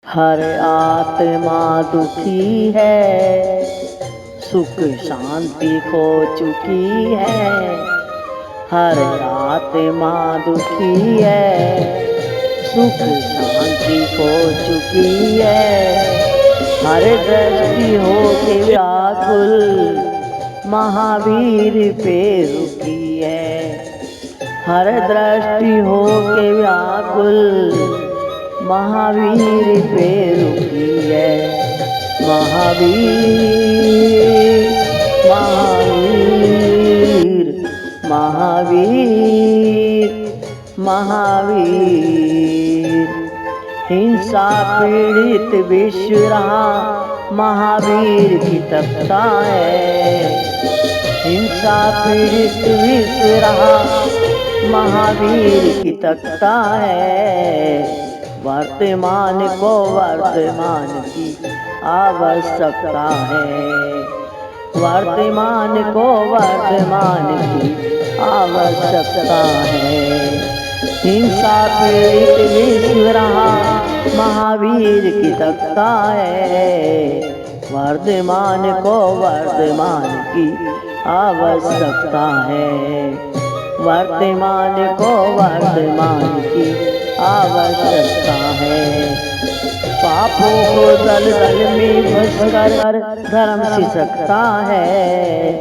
हर आत्मा दुखी है, सुख शांति खो चुकी है। हर आत्मा दुखी है, सुख शांति खो चुकी है। हर दृष्टि हो के व्याकुल महावीर पे रुकी है। हर दृष्टि हो के व्याकुल महावीर पे रुकी है। महावीर महावीर महावीर महावीर। हिंसा पीड़ित विश्व रहा महावीर की तख्ता है। हिंसा पीड़ित विश्व रहा महावीर की तख्ता है। वर्तमान को वर्तमान की आवश्यकता है। वर्तमान को वर्तमान की आवश्यकता है। हिंसा पीड़ित विश्व रहा महावीर की तख्ता है। वर्तमान को वर्तमान की आवश्यकता है। वर्तमान को वर्तमान की आवश्यकता है। पापों को दल दल में भसकर धर्म सिसकता है।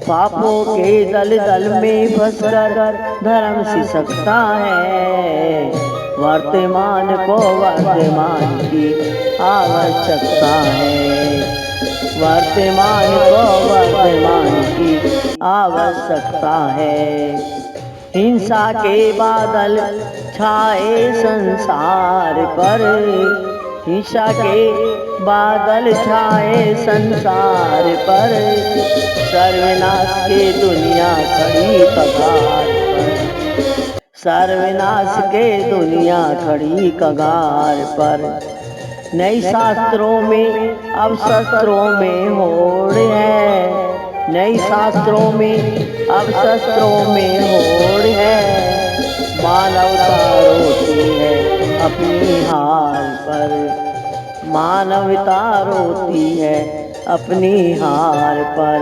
पापों के दल दल में भसकर धर्म सिसकता है। वर्तमान को वर्तमान की आवश्यकता है। वर्तमान को वर्तमान की आवश्यकता है। हिंसा के बादल छाए संसार पर। हिंसा के बादल छाए संसार पर। सर्वनाश के दुनिया खड़ी कगार पर। सर्वनाश के दुनिया खड़ी कगार पर। नई शास्त्रों में अब शस्त्रों में होड़ है। नई शास्त्रों में अब शस्त्रों में होड़ है। मानवता रोती है अपनी हार पर। मानवता रोती है अपनी हार पर।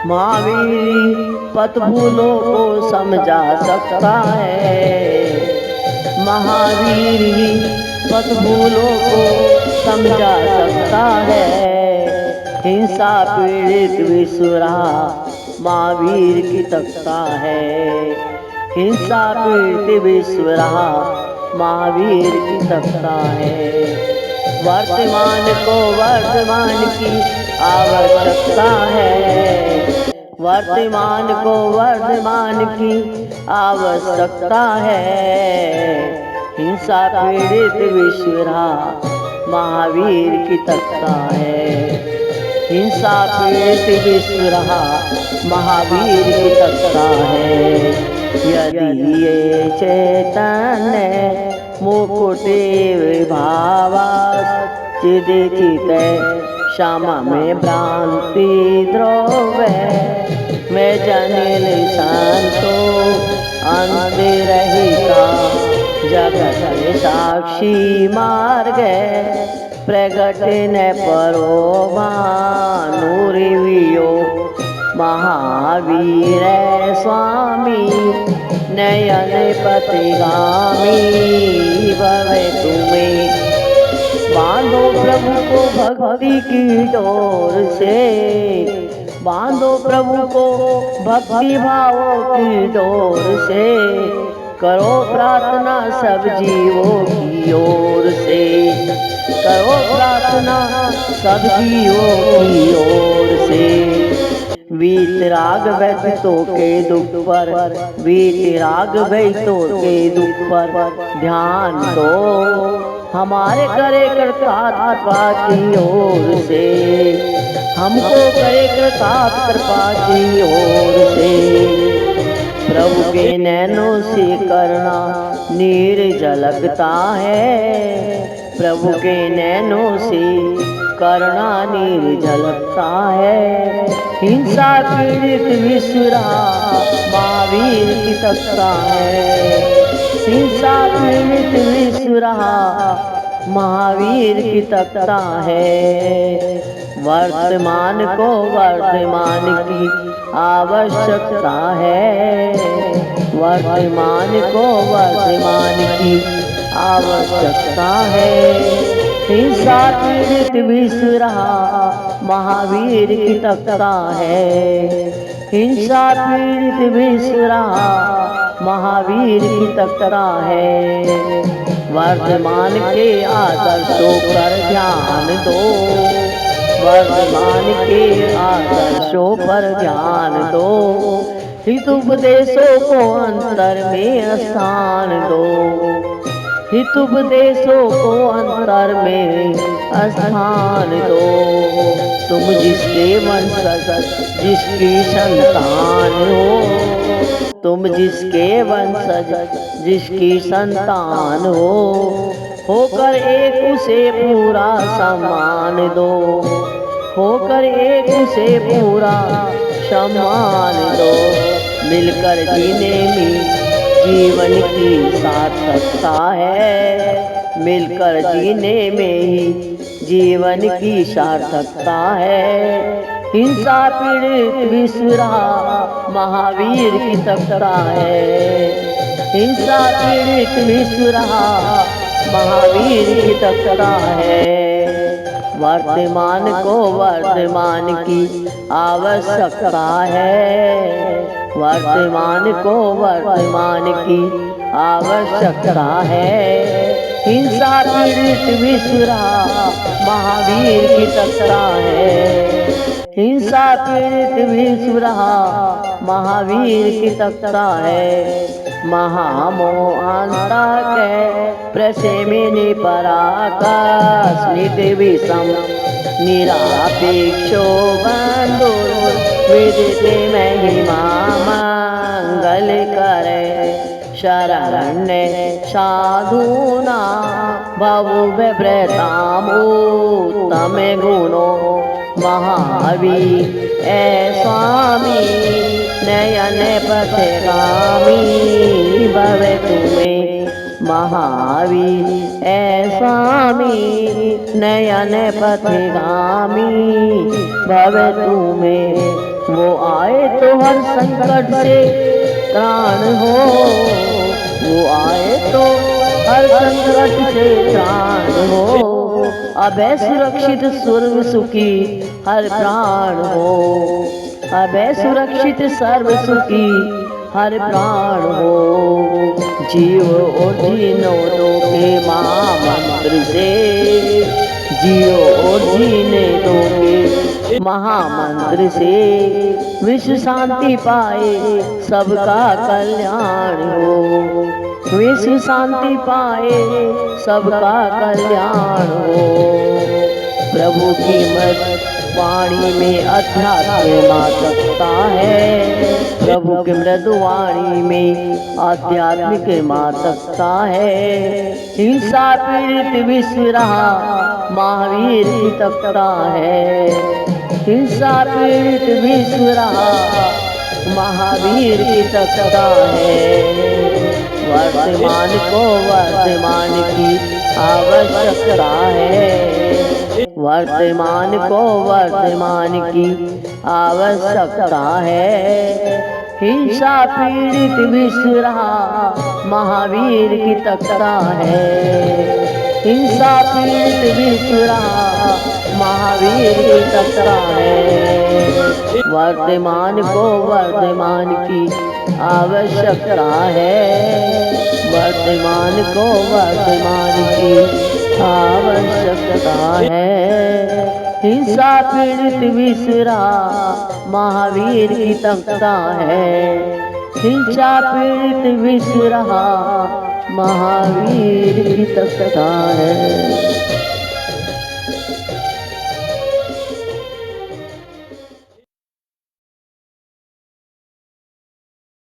महावीर पथ भूलों को समझा सकता है। महावीर ही पथ भूलों को समझा सकता है। हिंसा पीड़ित विश्व रहा महावीर की तख्ता है। हिंसा पीड़ित विश्व रहा महावीर की तख्ता है। वर्तमान को वर्तमान की आवश्यकता है। वर्तमान को वर्तमान की आवश्यकता है। हिंसा पीड़ित विश्व रहा महावीर की तख्ता है। हिंसा पीड़ित विश्व रहा महावीर की तख्ता है। यदि ये चैतन्य मुकुटेव भावास चिदिचित श्यामा में भ्रांति द्रोवे मैं जनिल शांतो अंत रहिता जगत साक्षी मार्ग प्रगट न परो भानुरिवियो महावीर स्वामी नयन पतिगामी भवे तुम्हें। बांधो प्रभु को भक्ति की डोर से। बांधो प्रभु को भक्ति भावों की डोर से। करो प्रार्थना सब जीवों की ओर से। करो प्रार्थना सब जीवों की ओर से। वीतराग व्यतीतों के दुख पर। वीतराग व्यतीतों के दुख पर ध्यान दो हमारे करे कृपा की ओर से। हमको करे कृपा की ओर से। प्रभु के नैनों से करुणा नीर झलकता है। प्रभु के नैनों से करुणा नीर झलकता है। हिंसा पीड़ित विश्व रहा महावीर की तख्ता है। हिंसा पीड़ित विश्व रहा महावीर की तख्ता है। वर्तमान को वर्तमान की आवश्यकता है। वर्तमान को वर्तमान की आवश्यकता है। हिंसा पीड़ित विश्व रहा महावीर की तख्ता है। हिंसा पीड़ित विश्व रहा महावीर की तख्ता है। वर्तमान के आदर्शों पर ध्यान दो। वर्तमान के आदर्शों पर ध्यान दो। हितोपदेशों को अंतर में स्थान दो। हितोपदेशों को अंतर में स्थान दो। तुम जिसके वंशज जिसकी संतान हो। तुम जिसके वंशज जिसकी संतान हो। होकर एक उसे पूरा सम्मान दो। होकर एक उसे पूरा सम्मान दो। मिलकर जीने में जीवन की सार्थकता है। मिलकर जीने में ही जीवन की सार्थकता है। हिंसा पीड़ित विश्व रहा महावीर की तख्ता है। हिंसा पीड़ित विश्व रहा महावीर की तख्ता है। वर्तमान को वर्तमान की आवश्यकता है। वर्तमान को वर्तमान की आवश्यकता है। हिंसा पीड़ित विश्व रहा महावीर की तख्ता है। हिंसा पीड़ित विश्व रहा महावीर की तख्ता है। महामोहांता के प्रसेमिनी पराकाश नित्य विषम निरापेक्षो बंधु विदिते महिमा मंगल करे। शरण्य साधुना बहुव्रतामो तमे गुणो महावीर स्वामी नयन पथगामी भवे तुम्हें। महावीर स्वामी नयन पथगामी भवे तुम्हें। वो आए तो हर संकट से त्राण हो। वो आए तो हर संकट से त्राण हो। अभय सुरक्षित सर्व सुखी हर प्राण हो। अभय सुरक्षित सर्व सुखी हर प्राण हो। जीव और जीनो दो के महामंत्र से। जियो और जीने दो के महामंत्र से। विश्व शांति पाए सबका कल्याण हो। विश्व शांति पाए सबका कल्याण हो। प्रभु की मत वाणी में अध्यात्म मातकता है। प्रभु के मृदुवाणी में आध्यात्मिक मातकता है। हिंसा पीड़ित विश्व रहा महावीर की तख्ता है। हिंसा पीड़ित विश्व रहा महावीर की तख्ता है। वर्तमान को वर्तमान की आवश्यकता है। वर्तमान को वर्तमान की आवश्यकता है। हिंसा पीड़ित विश्व रहा महावीर की तख्ता है। हिंसा पीड़ित विश्व रहा महावीर की तख्ता है। वर्तमान को वर्तमान की आवश्यकता है। वर्तमान को वर्तमान की आवश्यकता है। हिंसा पीड़ित विश्व रहा महावीर की तख्ता है। हिंसा पीड़ित विश्व रहा महावीर की तख्ता है।